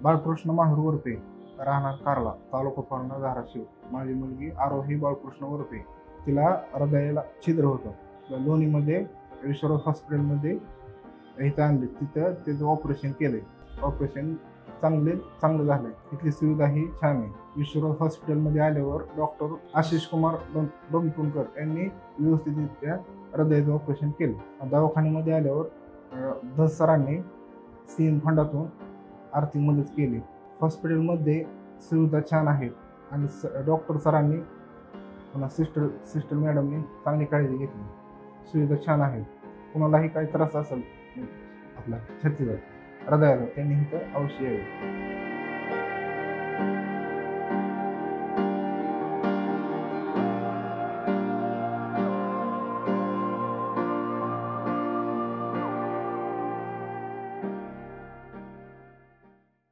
बाळकृष्ण माहुर वरपे, राहणार कारला, तालुका पारनेर, धाराशिव. माझी मुलगी आरोही बाळकृष्ण वरपे. तिला हृदयाला छिद्र होतं. लोणीमध्ये विश्वनाथ हॉस्पिटलमध्ये इथं आणले. तिथं त्याचं ऑपरेशन केलंय. ऑपरेशन चांगलं झालंय. तिथली सुविधा ही छान आहे. विश्वनाथ हॉस्पिटलमध्ये आल्यावर डॉक्टर आशिष कुमार बमटुणकर यांनी व्यवस्थितरित्या हृदयाचं ऑपरेशन केलं. दवाखान्यामध्ये आल्यावर धस सरांनी सीएम फंडातून आर्थिक मदत केली. हॉस्पिटलमध्ये सुविधा छान आहेत आणि डॉक्टर सरांनी पुन्हा सिस्टर मॅडमनी चांगली काळजी घेतली. सुविधा छान आहेत. कुणालाही काही त्रास असेल आपला छातीचा हृदयाला त्यांनी इथं अवश्य यावे.